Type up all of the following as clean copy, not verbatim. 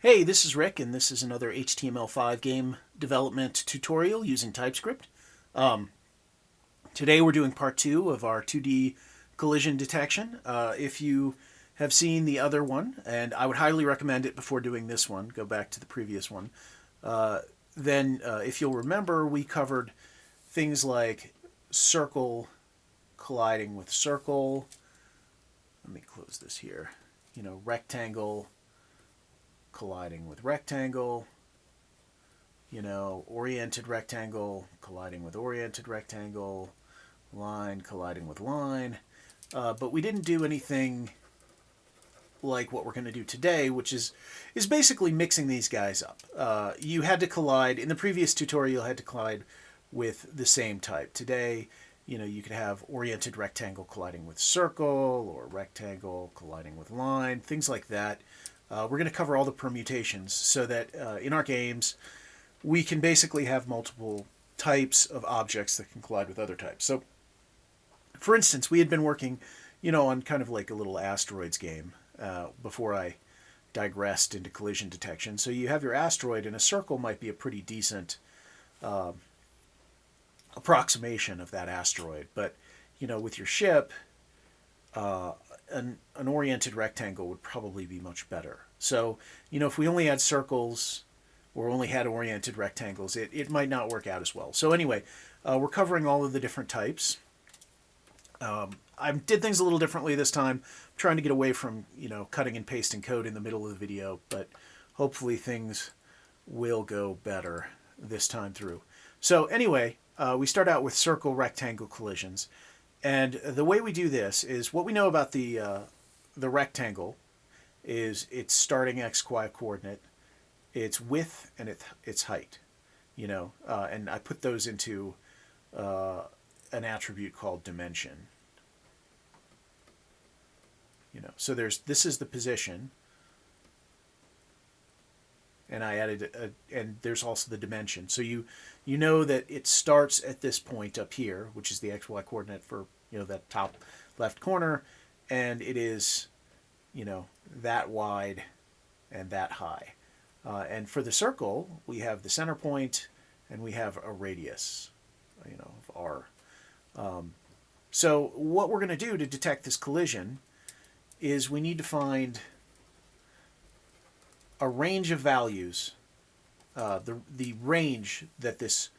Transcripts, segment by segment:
Hey, this is Rick, and this is another HTML5 game development tutorial using Typescript. Um, Today we're doing part two of our 2D collision detection. If you have seen the other one, and I would highly recommend it before doing this one, go back to the previous one, uh, then if you'll remember, we covered things like circle colliding with circle. Let me close this here. Rectangle colliding with rectangle, oriented rectangle colliding with oriented rectangle, line colliding with line. But we didn't do anything like what we're going to do today, which is basically mixing these guys up. You had to collide in the previous tutorial. You had to collide with the same type. Today, you could have oriented rectangle colliding with circle, or rectangle colliding with line, things like that. We're going to cover all the permutations so that in our games we can basically have multiple types of objects that can collide with other types. So, for instance, we had been working, on kind of like a little asteroids game before I digressed into collision detection. So you have your asteroid, and a circle might be a pretty decent approximation of that asteroid. But, with your ship, uh, an oriented rectangle would probably be much better. So, if we only had circles or only had oriented rectangles, it might not work out as well. So anyway, we're covering all of the different types. I did things a little differently this time. I'm trying to get away from, cutting and pasting code in the middle of the video, but hopefully things will go better this time through. So anyway, we start out with circle rectangle collisions. And the way we do this is what we know about the rectangle is its starting x-y coordinate, its width, and its height. And I put those into an attribute called dimension. So this is the position, and I added and there's also the dimension. So you know that it starts at this point up here, which is the xy coordinate for that top left corner, and it is that wide and that high. And for the circle, we have the center point, and we have a radius, of r. So what we're going to do to detect this collision is we need to find a range of values, the range that this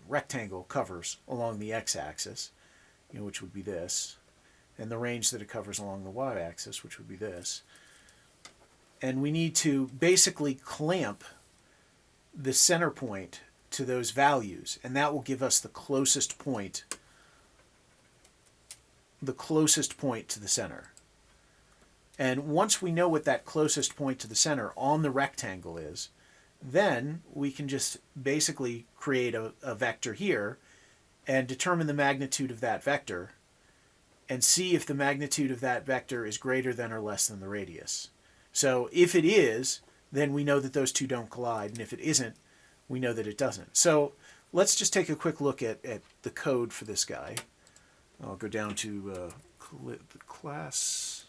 rectangle covers along the x-axis, which would be this, and the range that it covers along the y-axis, which would be this. And we need to basically clamp the center point to those values, and that will give us the closest point to the center. And once we know what that closest point to the center on the rectangle is, then we can just basically create a vector here and determine the magnitude of that vector and see if the magnitude of that vector is greater than or less than the radius. So if it is, then we know that those two don't collide, and if it isn't, we know that it doesn't. So let's just take a quick look at the code for this guy. I'll go down to class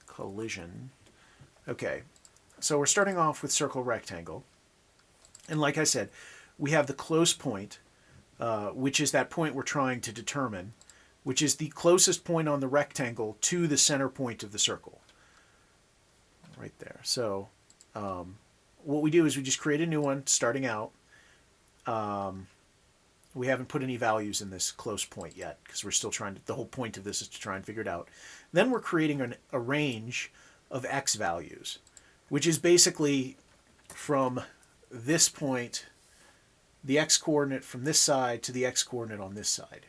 collision. Okay, so we're starting off with circle rectangle. And like I said, we have the close point, which is that point we're trying to determine, which is the closest point on the rectangle to the center point of the circle. Right there. So what we do is we just create a new one starting out. We haven't put any values in this close point yet because we're still trying to, the whole point of this is to try and figure it out. Then we're creating a range of x values, which is basically from this point, the x coordinate from this side to the x coordinate on this side,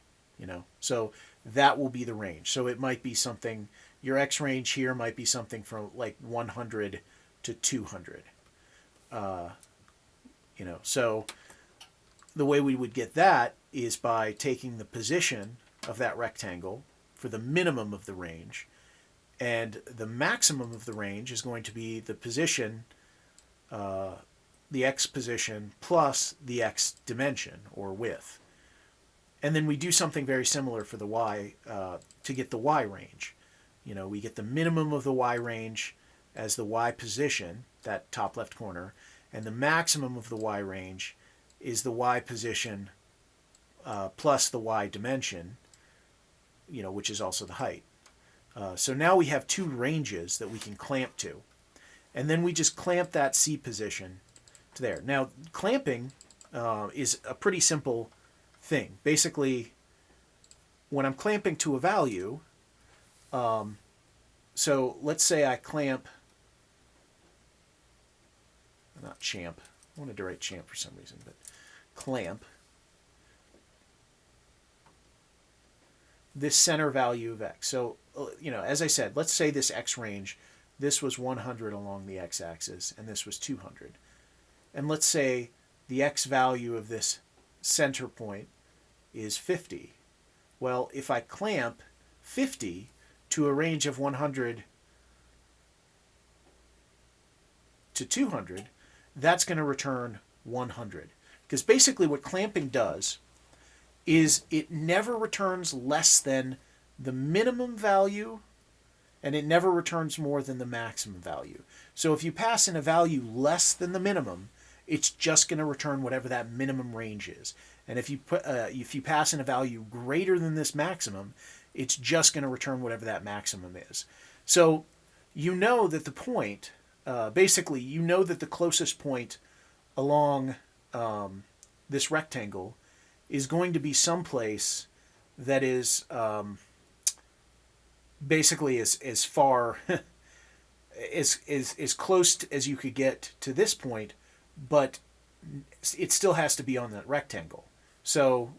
So that will be the range. So it might be something, your x range here might be something from like 100 to 200. So the way we would get that is by taking the position of that rectangle for the minimum of the range, and the maximum of the range is going to be the position, the x position plus the x dimension or width. And then we do something very similar for the y to get the y range. We get the minimum of the y range as the y position, that top left corner, and the maximum of the y range is the y position plus the y dimension, which is also the height. So now we have two ranges that we can clamp to. And then we just clamp that C position to there. Now, clamping is a pretty simple thing. Basically, when I'm clamping to a value, so let's say I clamp, not champ, I wanted to write champ for some reason, but clamp this center value of x. So, as I said, let's say this x range, this was 100 along the x-axis, and this was 200. And let's say the x value of this center point is 50. Well, if I clamp 50 to a range of 100 to 200, that's going to return 100. Because basically what clamping does is it never returns less than the minimum value, and it never returns more than the maximum value. So if you pass in a value less than the minimum, it's just going to return whatever that minimum range is. And if you pass in a value greater than this maximum, it's just going to return whatever that maximum is. So you know that the point, basically, you know that the closest point along this rectangle is going to be someplace that is basically as far as close as you could get to this point, but it still has to be on that rectangle. So,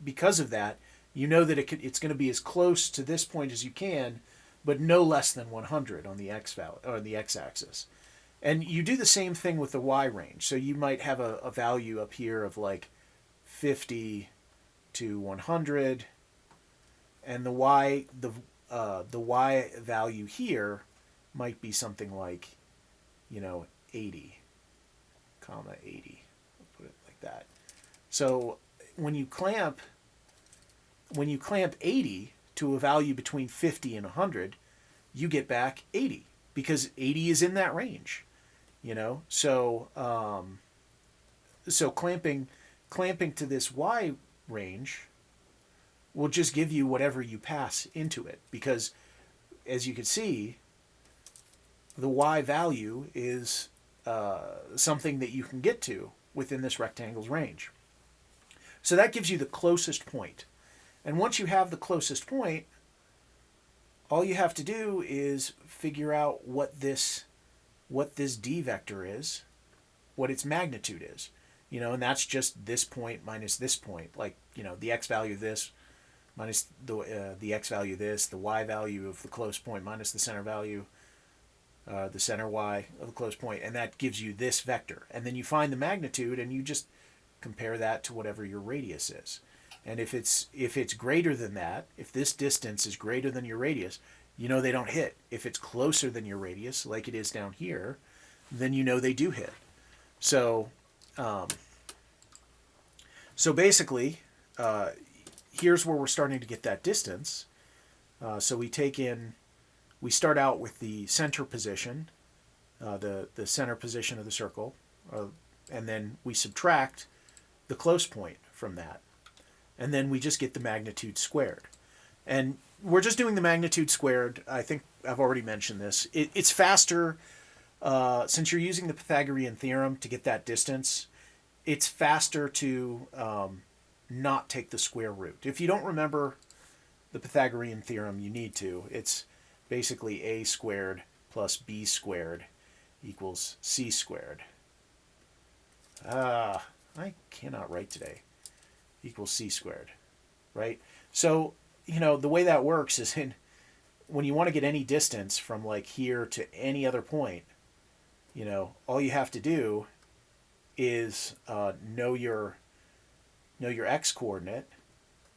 because of that, you know that it's going to be as close to this point as you can, but no less than 100 on the x value or the x-axis. And you do the same thing with the y range. So you might have a value up here of 50 to 100, and the y value here might be something like 80, comma 80. I'll put it like that. So when you clamp 80 to a value between 50 and 100, you get back 80 because 80 is in that range. So clamping to this y range will just give you whatever you pass into it, because as you can see, the y value is something that you can get to within this rectangle's range. So that gives you the closest point. And once you have the closest point, all you have to do is figure out what this d vector is, what its magnitude is. And that's just this point minus this point. The x value of this minus the x value of this, the y value of the close point minus the center value, the center y of the close point, and that gives you this vector. And then you find the magnitude, and you just compare that to whatever your radius is. And if it's greater than that, if this distance is greater than your radius, they don't hit. If it's closer than your radius, like it is down here, then they do hit. So basically, here's where we're starting to get that distance. So we start out with the center position, the center position of the circle, and then we subtract the close point from that. And then we just get the magnitude squared. And we're just doing the magnitude squared. I think I've already mentioned this. It's faster, since you're using the Pythagorean theorem to get that distance, it's faster to not take the square root. If you don't remember the Pythagorean theorem, you need to. It's basically a squared plus b squared equals c squared. I cannot write today. Equals c squared, right? So, the way that works is when you want to get any distance from here to any other point, all you have to do is know your x coordinate,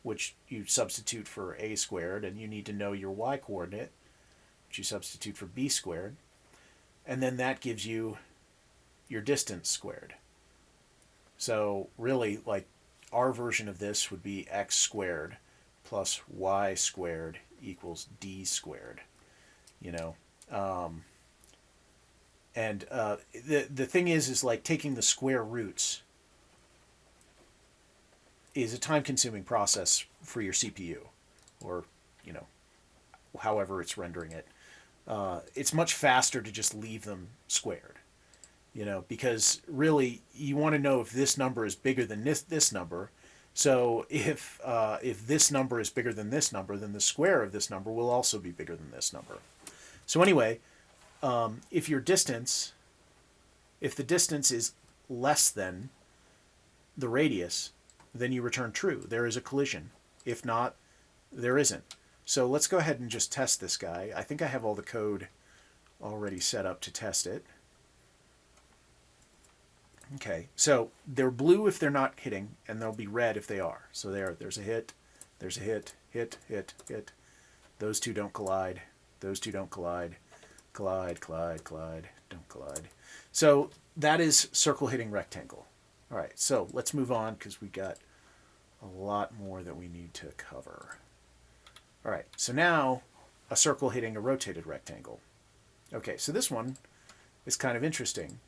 which you substitute for a squared, and you need to know your y coordinate, which you substitute for b squared, and then that gives you your distance squared. So really, our version of this would be x squared plus y squared equals d squared. And the thing is like taking the square roots is a time-consuming process for your CPU, or you know, however it's rendering it. It's much faster to just leave them squared, because really you want to know if this number is bigger than this number. So if this number is bigger than this number, then the square of this number will also be bigger than this number. So anyway, if the distance is less than the radius, then you return true. There is a collision. If not, there isn't. So let's go ahead and just test this guy. I think I have all the code already set up to test it. Okay, so they're blue if they're not hitting, and they'll be red if they are. So there's a hit, there's a hit, hit, hit, hit. Those two don't collide. Those two don't collide. Collide, collide, collide, don't collide. So that is circle hitting rectangle. All right, so let's move on because we got a lot more that we need to cover. All right, so now a circle hitting a rotated rectangle. Okay, so this one is kind of interesting.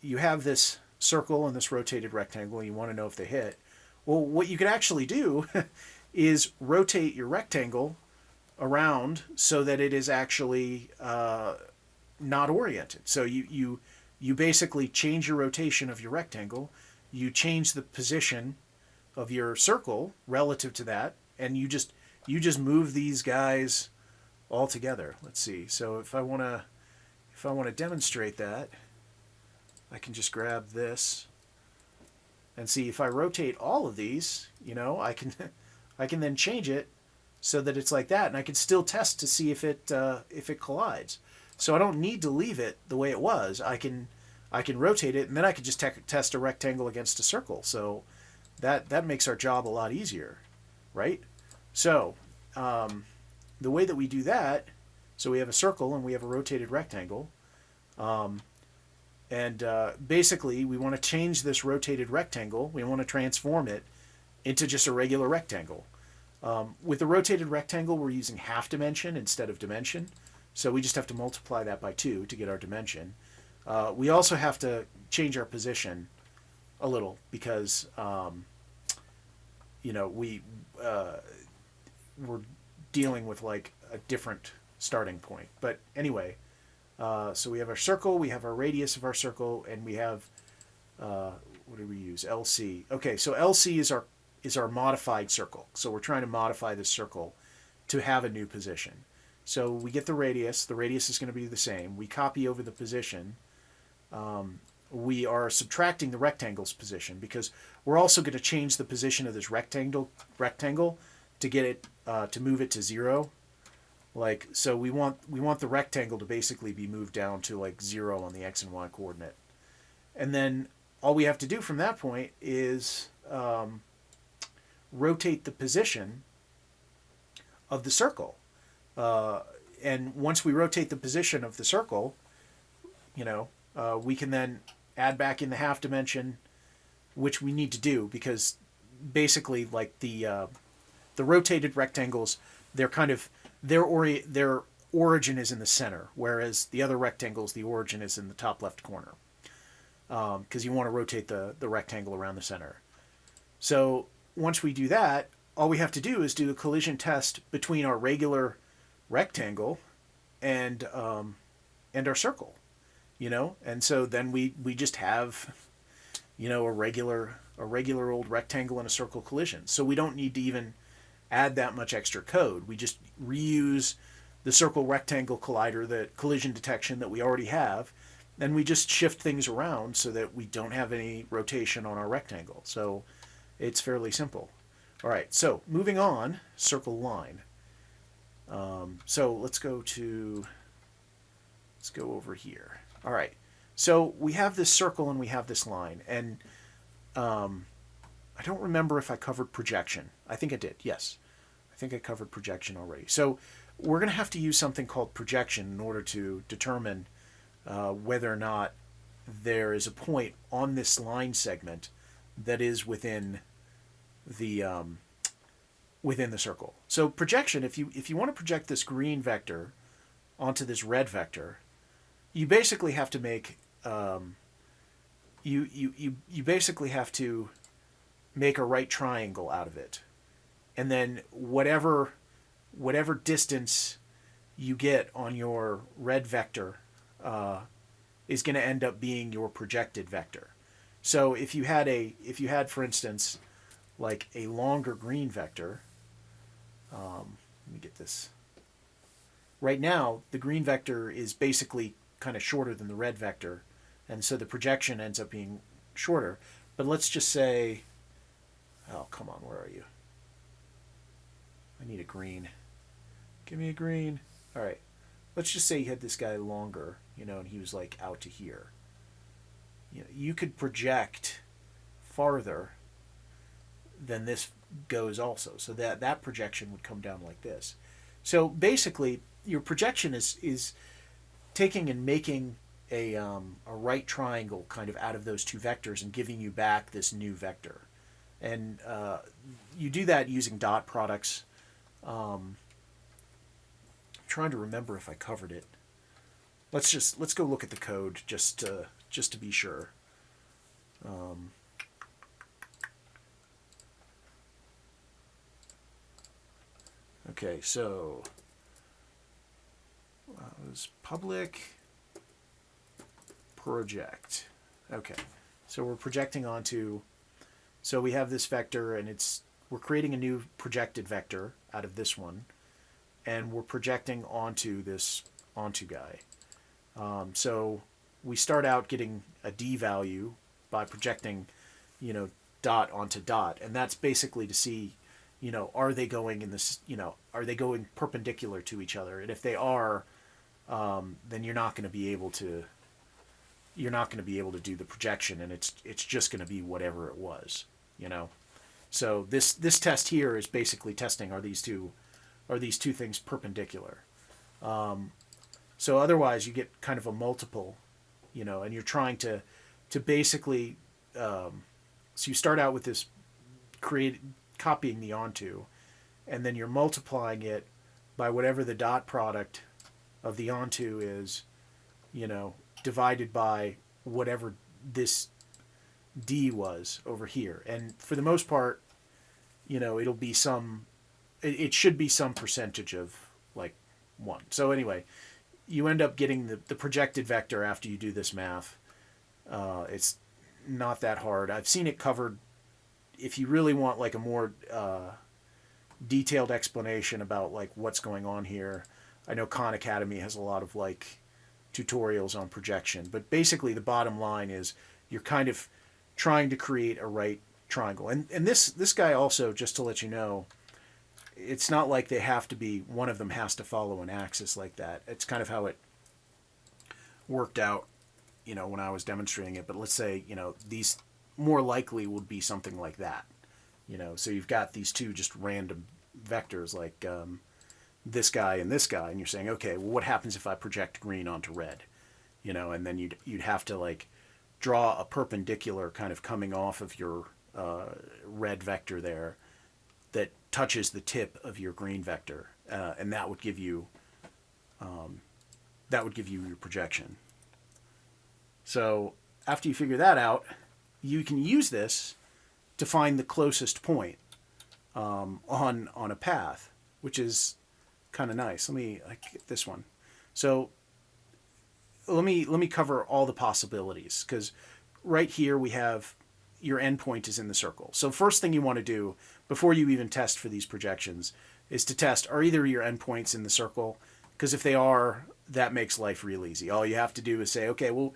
You have this circle and this rotated rectangle, and you want to know if they hit. Well, what you could actually do is rotate your rectangle around so that it is actually not oriented. So you basically change your rotation of your rectangle, you change the position of your circle relative to that, and you just move these guys all together. Let's see. So if I want to demonstrate that, I can just grab this and see if I rotate all of these, I can then change it so that it's like that, and I can still test to see if it collides. So I don't need to leave it the way it was. I can rotate it, and then I can just test a rectangle against a circle. So that makes our job a lot easier, right? So the way that we do that, so we have a circle and we have a rotated rectangle. And basically, we want to change this rotated rectangle. We want to transform it into just a regular rectangle. With the rotated rectangle, we're using half dimension instead of dimension. So we just have to multiply that by 2 to get our dimension. We also have to change our position a little because, we're dealing with like a different starting point. But anyway, so we have our circle, we have our radius of our circle, and we have, what do we use? LC. Okay, so LC is our modified circle. So we're trying to modify this circle to have a new position. So we get the radius. The radius is going to be the same. We copy over the position. We are subtracting the rectangle's position because we're also going to change the position of this rectangle to get it to move it to 0. So we want the rectangle to basically be moved down to like 0 on the x and y coordinate. And then all we have to do from that point is rotate the position of the circle. And once we rotate the position of the circle, we can then add back in the half dimension, which we need to do because basically like the rotated rectangles, they're kind of their origin is in the center, whereas the other rectangles, the origin is in the top left corner, because you want to rotate the rectangle around the center. So once we do that, all we have to do is do a collision test between our regular rectangle and our circle, and so then we just have a regular old rectangle and a circle collision. So we don't need to even add that much extra code. We just reuse the circle rectangle collider, the collision detection that we already have, and we just shift things around so that we don't have any rotation on our rectangle. So it's fairly simple. All right, so moving on, circle line. So let's go over here. All right, so we have this circle and we have this line, and I don't remember if I covered projection. I think I did, yes. I think I covered projection already. So we're going to have to use something called projection in order to determine whether or not there is a point on this line segment that is within the circle. So projection, if you want to project this green vector onto this red vector, you basically have to make you basically have to make a right triangle out of it, and then whatever distance you get on your red vector is going to end up being your projected vector. So if you had, for instance, like a longer green vector, let me get this. Right now, the green vector is basically kind of shorter than the red vector, and so the projection ends up being shorter. But let's just say, oh, come on, where are you? I need a green. Give me a green. All right. Let's just say you had this guy longer, and he was like out to here. You could project farther than this goes also. So that projection would come down like this. So basically, your projection is taking and making a right triangle kind of out of those two vectors and giving you back this new vector. And you do that using dot products. I'm trying to remember if I covered it. Let's go look at the code just to be sure. Okay, so it was public project. Okay, so we're projecting onto. So we have this vector, and we're creating a new projected vector out of this one, and we're projecting onto this onto guy. So we start out getting a D value by projecting, dot onto dot, and that's basically to see, are they going in this, are they going perpendicular to each other? And if they are, then you're not going to be able to do the projection, and it's just going to be whatever it was, So this test here is basically testing, are these two things perpendicular? So otherwise you get kind of a multiple, and you're trying to basically, so you start out with this copying the onto, and then you're multiplying it by whatever the dot product of the onto is, divided by whatever this D was over here. And for the most part, it'll be it should be some percentage of like 1. So anyway, you end up getting the projected vector after you do this math. It's not that hard. I've seen it covered. If you really want like a more detailed explanation about like what's going on here, I know Khan Academy has a lot of like tutorials on projection. But basically the bottom line is you're kind of trying to create a right triangle. And this guy also, just to let you know, it's not like they have to be, one of them has to follow an axis like that. It's kind of how it worked out, when I was demonstrating it. But let's say, these more likely would be something like that. So you've got these two just random vectors like this guy, and you're saying, okay, well, what happens if I project green onto red? And then you'd have to like draw a perpendicular kind of coming off of your red vector there that touches the tip of your green vector, and that would give you your projection. So after you figure that out, you can use this to find the closest point on a path, which is kind of nice. Let me get this one. So let me cover all the possibilities, because right here we have your endpoint is in the circle. So first thing you want to do before you even test for these projections is to test, are either your endpoints in the circle? Because if they are, that makes life real easy. All you have to do is say, okay, well,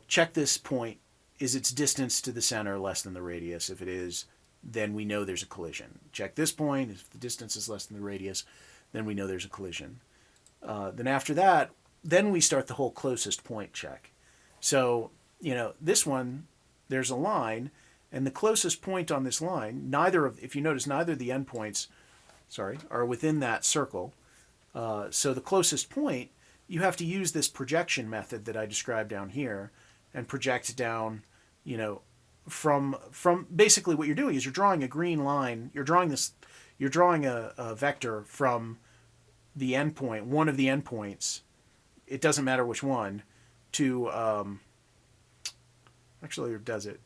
check this point. Is its distance to the center less than the radius? If it is, then we know there's a collision. Check this point. If the distance is less than the radius, then we know there's a collision. Then after that, then we start the whole closest point check. So, this one, there's a line, and the closest point on this line, if you notice, neither of the endpoints, are within that circle. So the closest point, you have to use this projection method that I described down here, and project down, from basically what you're doing is you're drawing a green line. You're drawing a vector from the endpoint, one of the endpoints, it doesn't matter which one, to actually, or does it?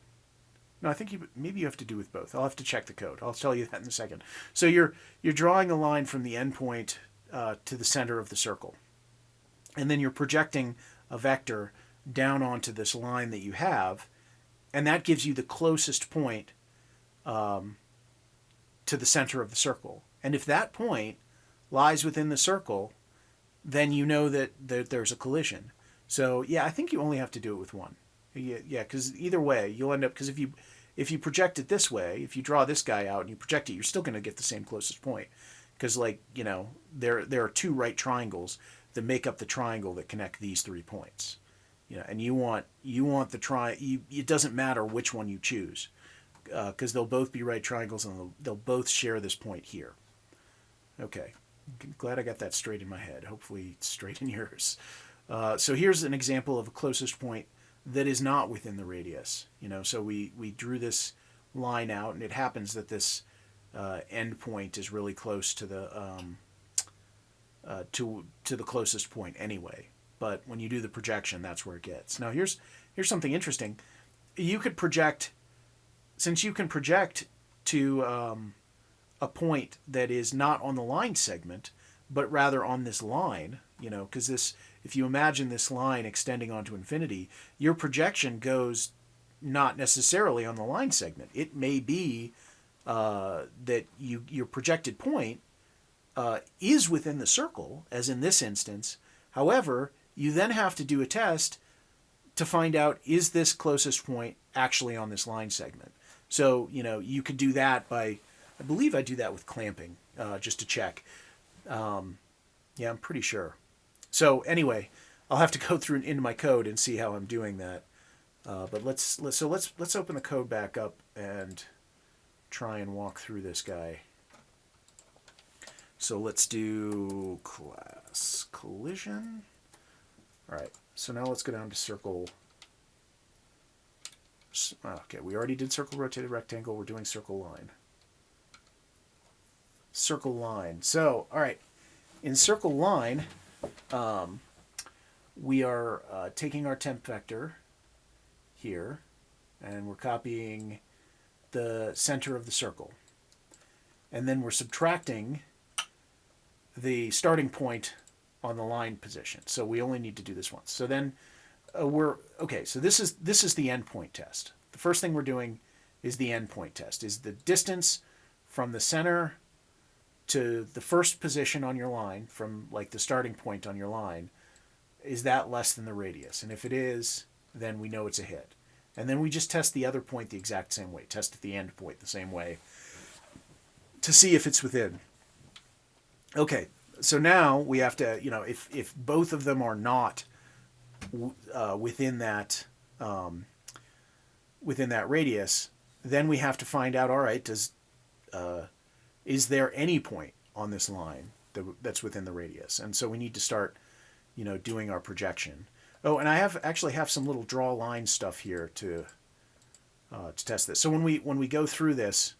No, I think maybe you have to do with both. I'll have to check the code. I'll tell you that in a second. So you're drawing a line from the endpoint to the center of the circle, and then you're projecting a vector down onto this line that you have, and that gives you the closest point to the center of the circle. And if that point lies within the circle, then you know that there's a collision. So yeah, I think you only have to do it with one. Yeah, because either way, you'll end up, because if you project it this way, if you draw this guy out and you project it, you're still going to get the same closest point. Because, like, you know, there are two right triangles that make up the triangle that connect these 3 points. You know, and you want the it doesn't matter which one you choose, because they'll both be right triangles and they'll both share this point here. Okay, glad I got that straight in my head. Hopefully it's straight in yours. So here's an example of a closest point that is not within the radius. You know, so we drew this line out, and it happens that this end point is really close to the to the closest point anyway. But when you do the projection, that's where it gets. Now here's something interesting. You could project, since you can project to a point that is not on the line segment, but rather on this line, you know, because this, if you imagine this line extending onto infinity, your projection goes not necessarily on the line segment. It may be that your projected point is within the circle, as in this instance. However, you then have to do a test to find out, is this closest point actually on this line segment? So, you know, you could do that by, I believe I do that with clamping, just to check. Yeah, I'm pretty sure. So anyway, I'll have to go through into my code and see how I'm doing that. But let's open the code back up and try and walk through this guy. So let's do class collision. All right, so now let's go down to circle. Okay, we already did circle rotated rectangle. We're doing circle line. Circle line. So, all right, in circle line, we are taking our temp vector here, and we're copying the center of the circle. And then we're subtracting the starting point on the line position. So we only need to do this once. So then so this is the endpoint test. The first thing we're doing is the endpoint test, is the distance from the center to the first position on your line, from like the starting point on your line, is that less than the radius? And if it is, then we know it's a hit. And then we just test the other point the exact same way, test at the end point the same way to see if it's within. Okay, so now we have to, you know, if both of them are not within that radius, then we have to find out, all right, is there any point on this line that's within the radius? And so we need to start, you know, doing our projection. Oh, and I actually have some little draw line stuff here to test this. So when we go through this,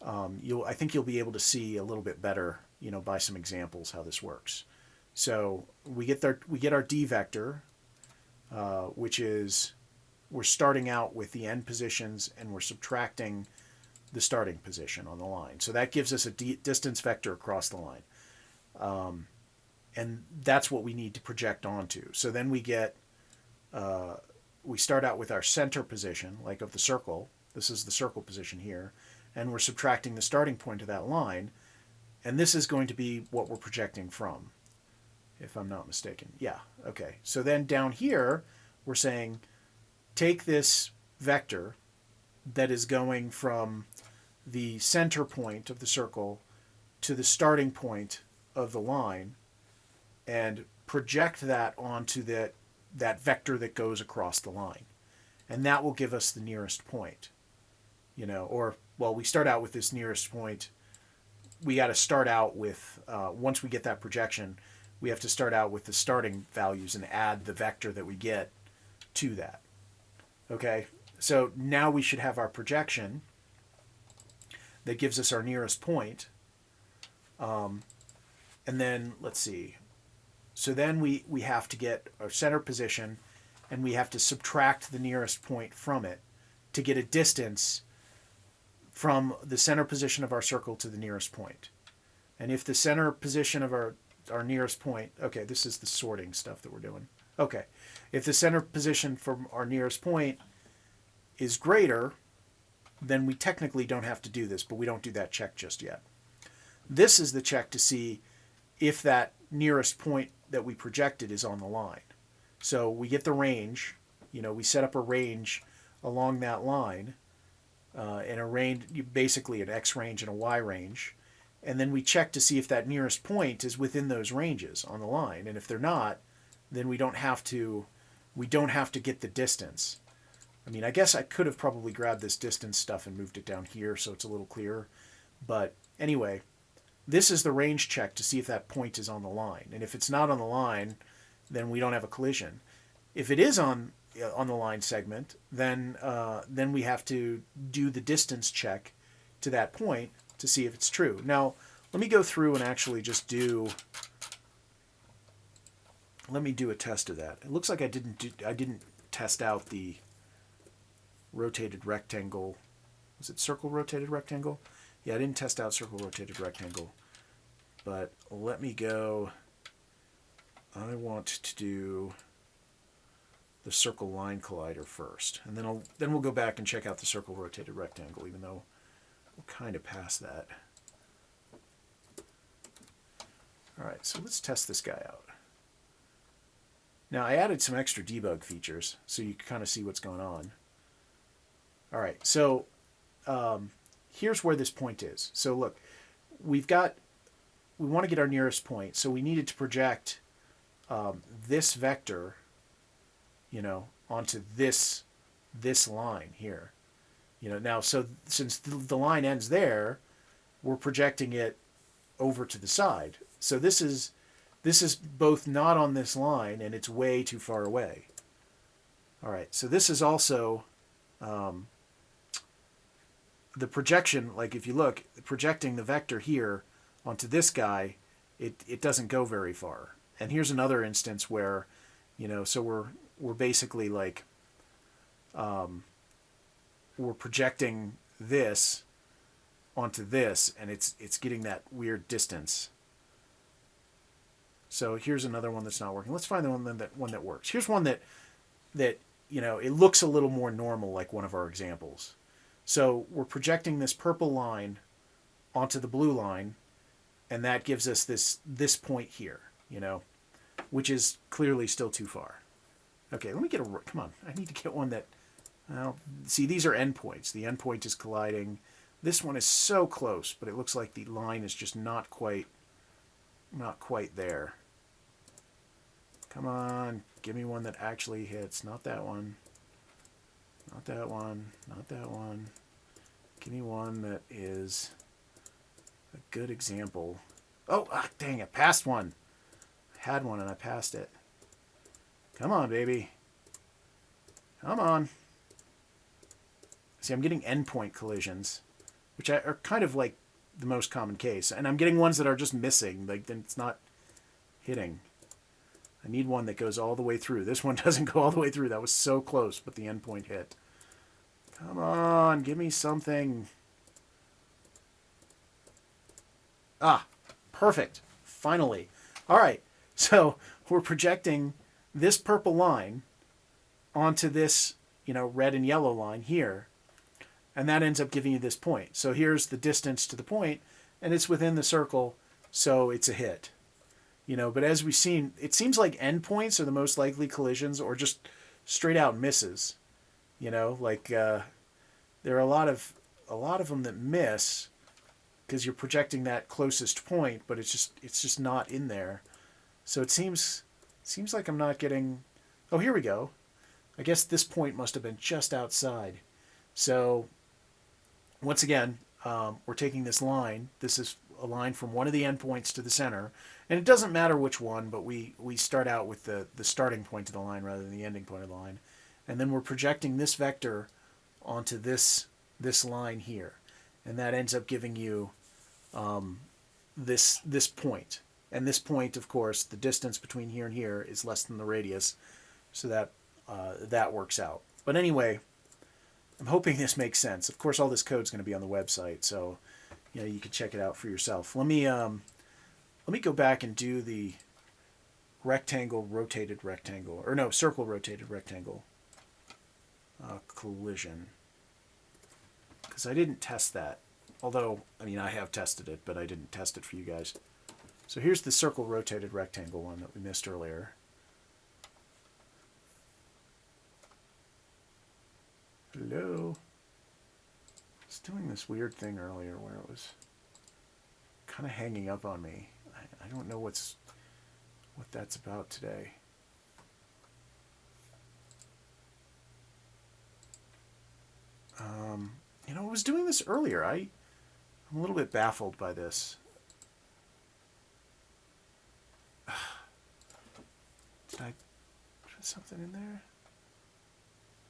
I think you'll be able to see a little bit better, you know, by some examples how this works. So we get our D vector, which is, we're starting out with the end positions and we're subtracting the starting position on the line. So that gives us a distance vector across the line. And that's what we need to project onto. So then we get, we start out with our center position, like of the circle. This is the circle position here. And we're subtracting the starting point of that line. And this is going to be what we're projecting from, if I'm not mistaken. Yeah, okay. So then down here, we're saying, take this vector that is going from the center point of the circle to the starting point of the line, and project that onto that vector that goes across the line. And that will give us the nearest point. You know, or, well, we start out with this nearest point. We got to start out with, once we get that projection, we have to start out with the starting values and add the vector that we get to that. Okay, so now we should have our projection that gives us our nearest point. And then, let's see. So then we have to get our center position, and we have to subtract the nearest point from it to get a distance from the center position of our circle to the nearest point. And if the center position of our nearest point, okay, this is the sorting stuff that we're doing. Okay, if the center position from our nearest point is greater, then we technically don't have to do this, but we don't do that check just yet. This is the check to see if that nearest point that we projected is on the line. So we get the range, we set up a range along that line, and a range, basically an X range and a Y range, and then we check to see if that nearest point is within those ranges on the line. And if they're not, then we don't have to get the distance. I mean, I guess I could have probably grabbed this distance stuff and moved it down here so it's a little clearer. But anyway, this is the range check to see if that point is on the line. And if it's not on the line, then we don't have a collision. If it is on the line segment, then we have to do the distance check to that point to see if it's true. Now, let me go through and actually just let me do a test of that. It looks like I didn't test out the rotated rectangle. Was it circle rotated rectangle? Yeah, I didn't test out circle rotated rectangle. But let me go. I want to do the circle line collider first, and then we'll go back and check out the circle rotated rectangle, even though we're kind of past that. All right, so let's test this guy out. Now I added some extra debug features so you can kind of see what's going on. All right, so here's where this point is. So look, we want to get our nearest point, so we needed to project this vector, onto this line here. Now, so since the line ends there, we're projecting it over to the side. So this is both not on this line, and it's way too far away. All right, so this is also the projection. Like if you look, projecting the vector here onto this guy, it doesn't go very far. And here's another instance where, so we're basically like we're projecting this onto this, and it's getting that weird distance. So here's another one that's not working. Let's find the one that works. Here's one that it looks a little more normal, like one of our examples. So we're projecting this purple line onto the blue line, and that gives us this point here, which is clearly still too far. Okay, let me get come on. I need to get one that, see, these are endpoints. The endpoint is colliding. This one is so close, but it looks like the line is just not quite there. Come on, give me one that actually hits. Not that one. Not that one. Not that one. Give me one that is a good example. Oh, dang, I passed one. I had one and I passed it. Come on, baby. Come on. See, I'm getting endpoint collisions, which are kind of like the most common case. And I'm getting ones that are just missing. Like, then it's not hitting. I need one that goes all the way through. This one doesn't go all the way through. That was so close, but the endpoint hit. Come on, give me something. Ah, perfect. Finally. All right, so we're projecting this purple line onto this, red and yellow line here, and that ends up giving you this point. So here's the distance to the point, and it's within the circle, so it's a hit. But as we've seen, it seems like endpoints are the most likely collisions, or just straight out misses. There are a lot of them that miss because you're projecting that closest point, but it's just not in there. So it seems like I'm not getting. Oh, here we go. I guess this point must have been just outside. So once again, we're taking this line. This is a line from one of the endpoints to the center, and it doesn't matter which one, but we start out with the starting point of the line rather than the ending point of the line, and then we're projecting this vector onto this line here, and that ends up giving you this point. And this point, of course, the distance between here and here is less than the radius, so that works out. But anyway, I'm hoping this makes sense. Of course, all this code is going to be on the website, so you can check it out for yourself. Let me go back and do the rectangle rotated rectangle, or no, circle rotated rectangle collision, because I didn't test that. Although, I mean, I have tested it, but I didn't test it for you guys. So here's the circle rotated rectangle one that we missed earlier. Hello? I was doing this weird thing earlier where it was kind of hanging up on me. I don't know what that's about today. I was doing this earlier. I'm a little bit baffled by this. Did I put something in there?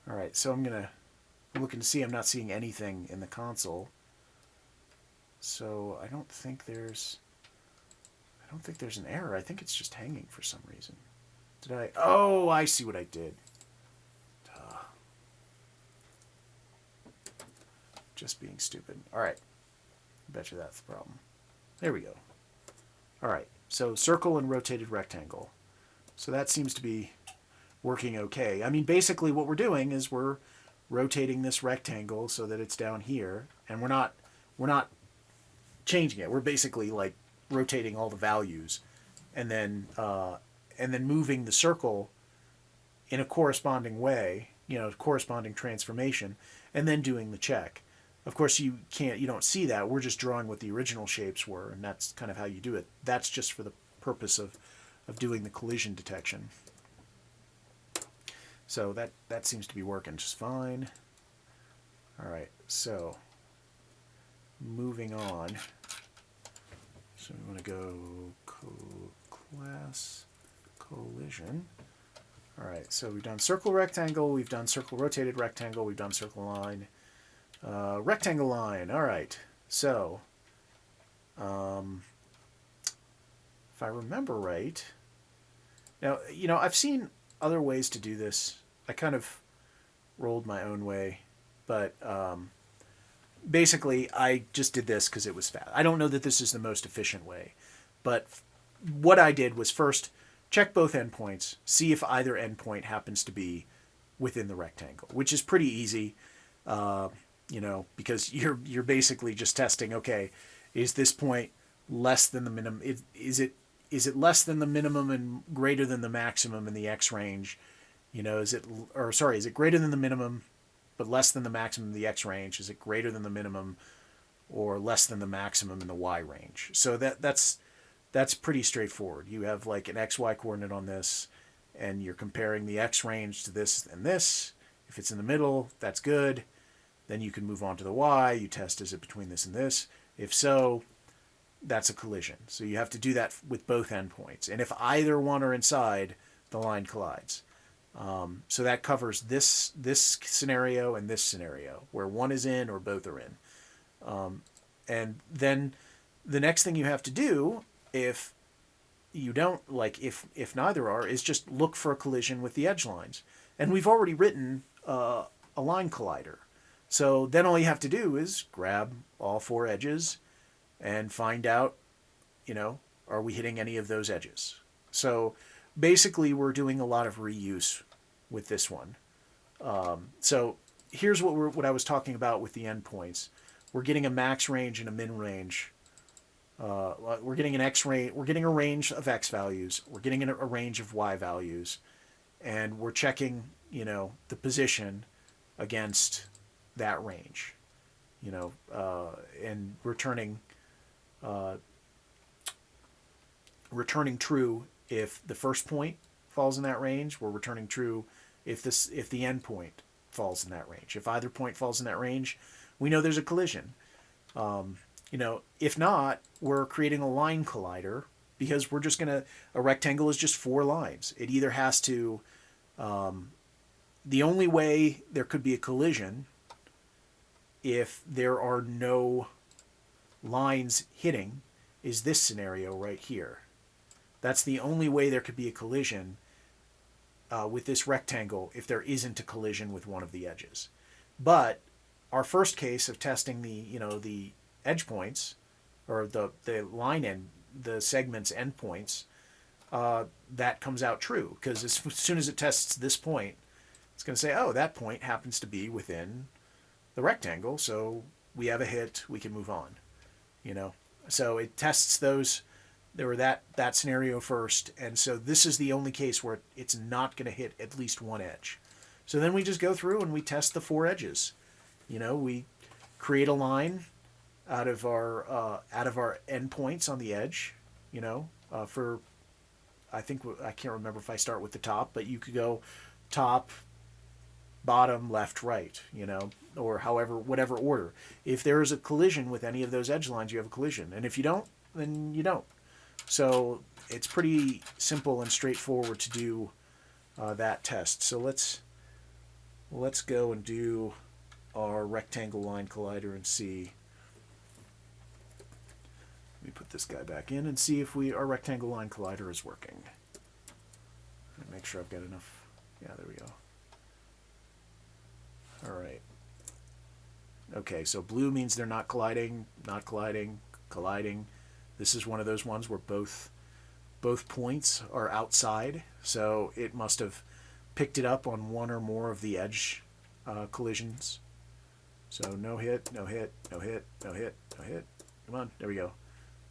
All right, so I'm looking to see. I'm not seeing anything in the console. So I don't think there's an error. I think it's just hanging for some reason. Did I? Oh, I see what I did. Just being stupid. All right. I bet you that's the problem. There we go. All right. So circle and rotated rectangle. So that seems to be working okay. I mean, basically what we're doing is we're rotating this rectangle so that it's down here, and we're not changing it. We're basically like rotating all the values, and then moving the circle in a corresponding way, corresponding transformation, and then doing the check. Of course, you don't see that. We're just drawing what the original shapes were, and that's kind of how you do it. That's just for the purpose of doing the collision detection. So that seems to be working just fine. All right, so moving on. So we want to go class collision. All right, so we've done circle rectangle, we've done circle rotated rectangle, we've done circle line. Rectangle line. All right. So, if I remember right, now, I've seen other ways to do this. I kind of rolled my own way, but basically I just did this because it was fast. I don't know that this is the most efficient way, but what I did was first check both endpoints, see if either endpoint happens to be within the rectangle, which is pretty easy. Because you're basically just testing, okay, is this point less than the minimum? Is it less than the minimum and greater than the maximum in the X range? Is it greater than the minimum but less than the maximum in the X range? Is it greater than the minimum or less than the maximum in the Y range? So that's pretty straightforward. You have like an XY coordinate on this, and you're comparing the X range to this and this. If it's in the middle, that's good. Then you can move on to the Y. You test, is it between this and this? If so, that's a collision. So you have to do that with both endpoints. And if either one are inside, the line collides. So that covers this scenario and this scenario, where one is in or both are in. And then the next thing you have to do, if you don't, if neither are, is just look for a collision with the edge lines. And we've already written a line collider. So then all you have to do is grab all four edges and find out, are we hitting any of those edges? So basically we're doing a lot of reuse with this one. So here's what I was talking about with the endpoints. We're getting a max range and a min range. We're getting an X range. We're getting a range of X values. We're getting a range of Y values, and we're checking, the position against that range, and returning true if the first point falls in that range. We're returning true if the end point falls in that range. If either point falls in that range, we know there's a collision. If not, we're creating a line collider, because we're just a rectangle is just four lines. It either has to, the only way there could be a collision if there are no lines hitting is this scenario right here. That's the only way there could be a collision with this rectangle if there isn't a collision with one of the edges. But our first case of testing the edge points, or the line end, the segment's endpoints, that comes out true, because as soon as it tests this point, it's going to say, oh, that point happens to be within the rectangle, so we have a hit, we can move on. So it tests those. There were that scenario first, and so this is the only case where it's not going to hit at least one edge. So then we just go through and we test the 4 edges. We create a line out of our endpoints on the edge. For I can't remember if I start with the top, but you could go top, bottom, left, right. Or whatever order. If there is a collision with any of those edge lines, you have a collision, and if you don't, then you don't. So it's pretty simple and straightforward to do that test. So let's go and do our rectangle line collider and see. Let me put this guy back in and see if our rectangle line collider is working. Make sure I've got enough. Yeah, there we go. All right. Okay, so blue means they're not colliding, colliding. This is one of those ones where both points are outside, so it must have picked it up on one or more of the edge collisions. So no hit, no hit, no hit, no hit, no hit. Come on, there we go.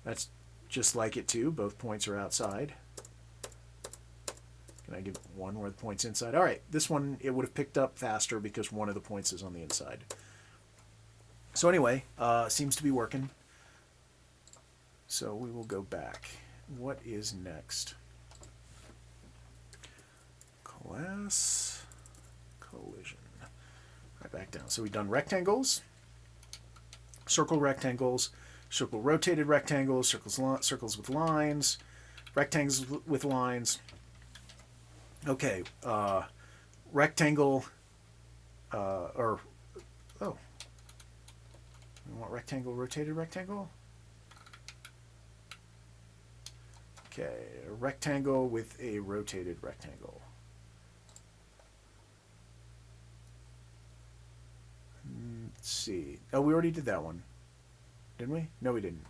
That's just like it too. Both points are outside. Can I give one where the point's inside? All right, this one it would have picked up faster because one of the points is on the inside. So anyway, seems to be working. So we will go back. What is next? Class collision. Right back down. So we've done rectangles, circle rectangles, circle rotated rectangles, circles with lines, rectangles with lines. Okay, rectangle, we want rectangle, rotated rectangle? Okay, a rectangle with a rotated rectangle. Let's see. Oh, we already did that one. Didn't we? No, we didn't.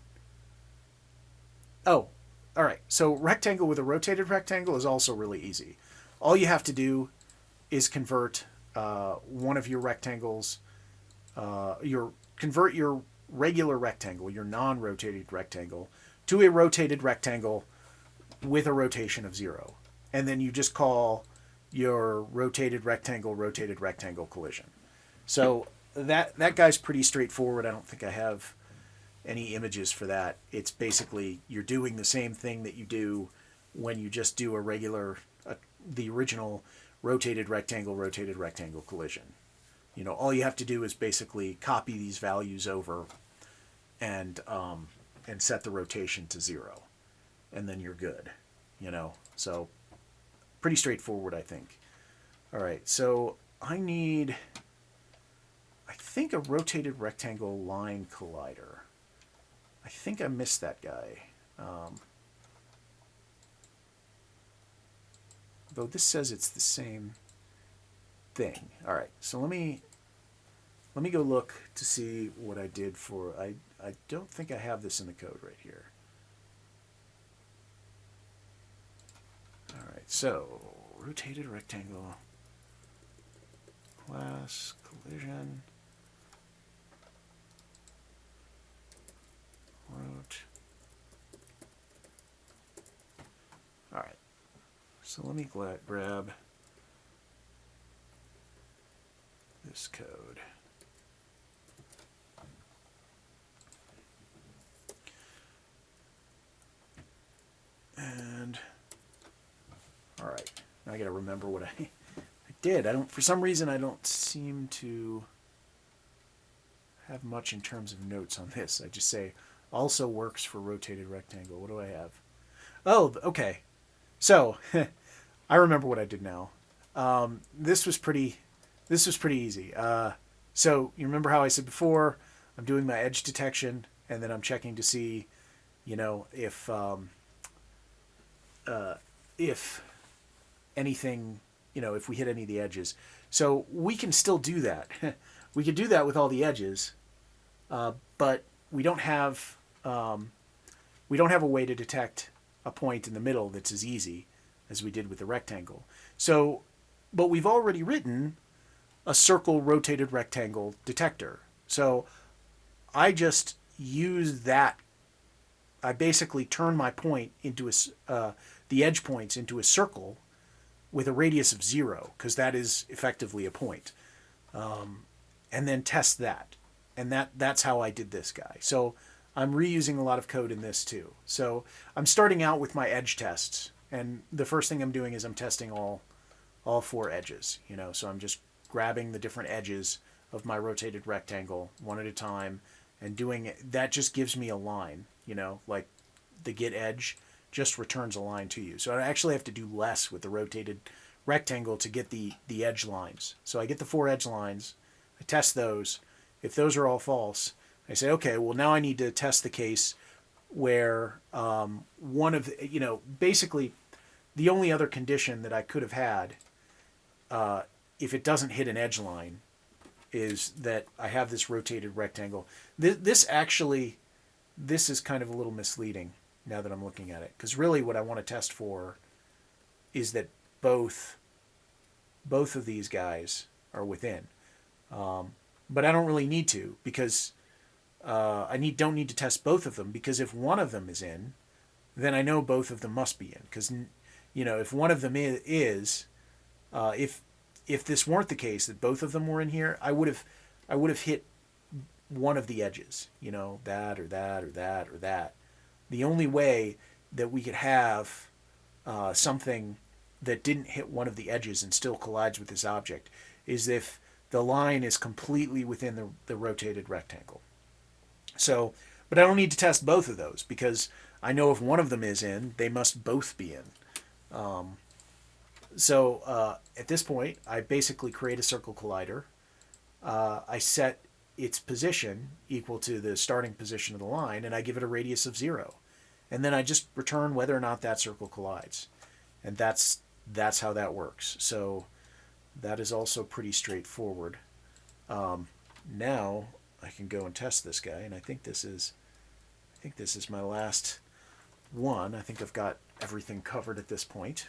Oh, all right. So rectangle with a rotated rectangle is also really easy. All you have to do is convert one of your rectangles, convert your regular rectangle, your non-rotated rectangle, to a rotated rectangle with a rotation of 0. And then you just call your rotated rectangle collision. So that guy's pretty straightforward. I don't think I have any images for that. It's basically you're doing the same thing that you do when you just do a regular, the original rotated rectangle collision. All you have to do is basically copy these values over and set the rotation to 0. And then you're good, So pretty straightforward, I think. All right, so I think a rotated rectangle line collider. I think I missed that guy. Though this says it's the same thing. All right, so let me go look to see what I did for. I don't think I have this in the code right here. All right, so rotated rectangle, class collision, rot. All right, so let me grab this code. And all right, now I got to remember what I did. For some reason, I don't seem to have much in terms of notes on this. I just say also works for rotated rectangle. What do I have? Oh, okay. So I remember what I did now. This was pretty easy. So you remember how I said before, I'm doing my edge detection, and then I'm checking to see, if if anything, if we hit any of the edges. So we can still do that. We could do that with all the edges, but we don't have a way to detect a point in the middle that's as easy as we did with the rectangle. So, but we've already written a circle rotated rectangle detector. So I just use that. I basically turn my point into the edge points into a circle with a radius of 0, because that is effectively a point, and then test that. And that's how I did this guy. So I'm reusing a lot of code in this too. So I'm starting out with my edge tests, and the first thing I'm doing is I'm testing all 4 edges. So I'm just grabbing the different edges of my rotated rectangle one at a time and doing it. That just gives me a line. Like the get edge just returns a line to you. So I actually have to do less with the rotated rectangle to get the edge lines. So I get the 4 edge lines, I test those. If those are all false, I say, okay, well now I need to test the case where one of basically the only other condition that I could have had, if it doesn't hit an edge line, is that I have this rotated rectangle. This is kind of a little misleading now that I'm looking at it, because really what I want to test for is that both of these guys are within. But I don't really need to, because don't need to test both of them, because if one of them is in, then I know both of them must be in. Because if one of them is, if this weren't the case that both of them were in here, I would have hit one of the edges, that or that or that or that. The only way that we could have something that didn't hit one of the edges and still collides with this object is if the line is completely within the rotated rectangle. So, but I don't need to test both of those, because I know if one of them is in, they must both be in. So at this point, I basically create a circle collider. I set its position equal to the starting position of the line, and I give it a radius of 0. And then I just return whether or not that circle collides. And that's how that works. So that is also pretty straightforward. Now I can go and test this guy, and I think this is my last one. I think I've got everything covered at this point.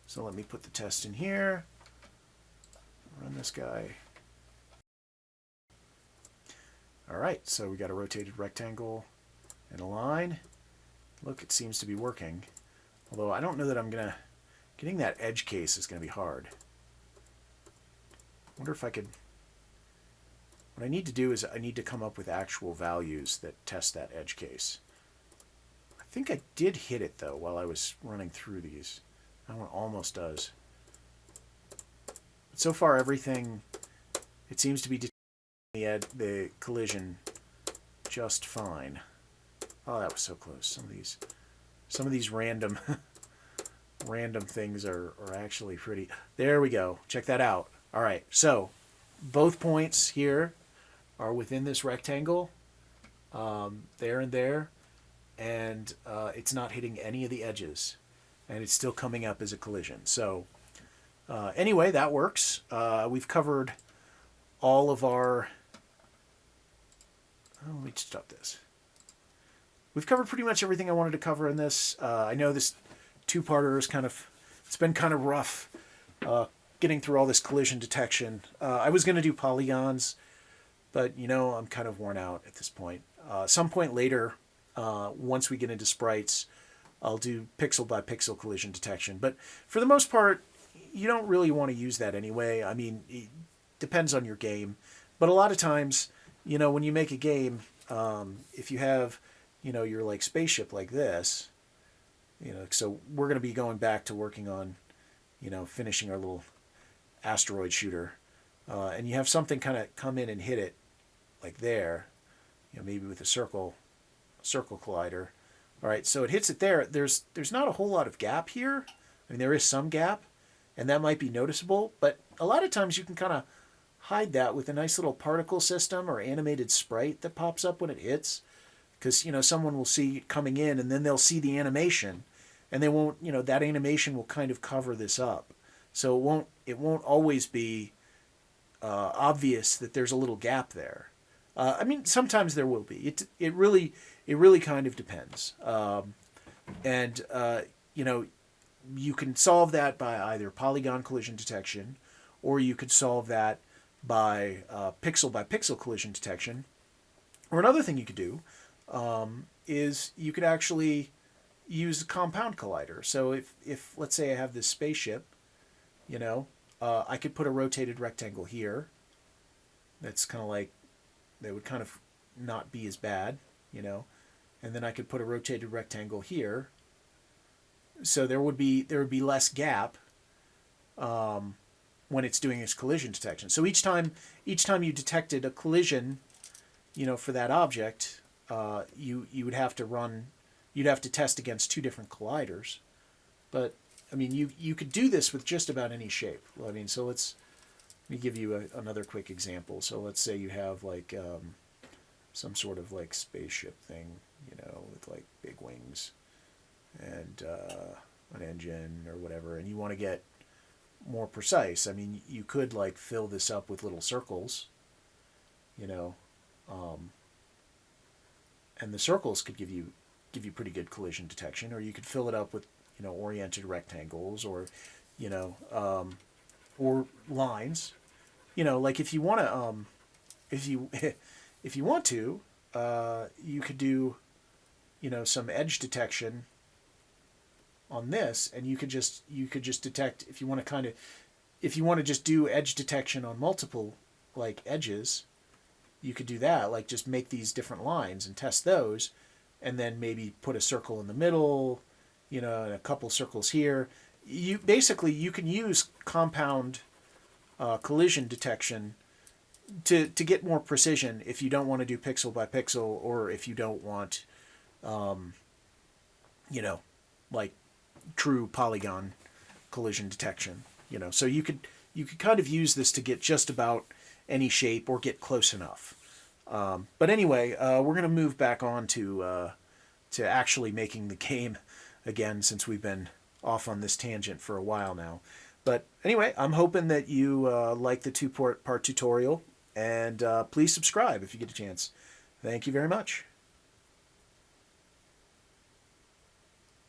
So let me put the test in here. Run this guy. All right, so we got a rotated rectangle and a line. Look, it seems to be working. Although I don't know that getting that edge case is going to be hard. I wonder if I could, what I need to do is I need to come up with actual values that test that edge case. I think I did hit it though while I was running through these. That one almost does. But so far everything, it seems to be detecting the collision just fine. Oh, that was so close. Some of these random things are actually pretty. There we go. Check that out. All right. So both points here are within this rectangle, there and there, and it's not hitting any of the edges, and it's still coming up as a collision. So anyway, that works. We've covered all of our. Oh, let me stop this. We've covered pretty much everything I wanted to cover in this. I know this two-parter is it's been kind of rough getting through all this collision detection. I was going to do polygons, but I'm kind of worn out at this point. Some point later, once we get into sprites, I'll do pixel by pixel collision detection. But for the most part, you don't really want to use that anyway. I mean, it depends on your game. But a lot of times, when you make a game, if you have your like spaceship like this, so we're going to be going back to working on, finishing our little asteroid shooter, and you have something kind of come in and hit it like there, maybe with a circle collider. All right, so it hits it there. There's not a whole lot of gap here. I mean, there is some gap, and that might be noticeable, but a lot of times you can kind of hide that with a nice little particle system or animated sprite that pops up when it hits. because someone will see it coming in, and then they'll see the animation, and they won't, that animation will kind of cover this up, so it won't always be obvious that there's a little gap there. I mean, sometimes there will be. It really kind of depends. And you can solve that by either polygon collision detection, or you could solve that by pixel collision detection. Or another thing you could do is you could actually use a compound collider. So if let's say I have this spaceship, I could put a rotated rectangle here. That's kind of like, that would kind of not be as bad, and then I could put a rotated rectangle here. So there would be less gap when it's doing its collision detection. So each time you detected a collision, for that object, you would have to test against two different colliders. But I mean, you could do this with just about any shape. I mean, so let me give you another quick example. So let's say you have like some sort of like spaceship thing, with like big wings and an engine or whatever, and you want to get more precise. I mean, you could like fill this up with little circles, and the circles could give you pretty good collision detection, or you could fill it up with oriented rectangles, or or lines. Like if you want to if you want to, you could do some edge detection on this, and you could just detect, if you want to just do edge detection on multiple like edges, you could do that, like just make these different lines and test those, and then maybe put a circle in the middle, and a couple circles here. You can use compound collision detection to get more precision if you don't want to do pixel by pixel, or if you don't want like true polygon collision detection. So you could kind of use this to get just about any shape, or get close enough. But anyway, we're going to move back on to actually making the game again, since we've been off on this tangent for a while now. But anyway, I'm hoping that you like the two-part tutorial, and please subscribe if you get a chance. Thank you very much.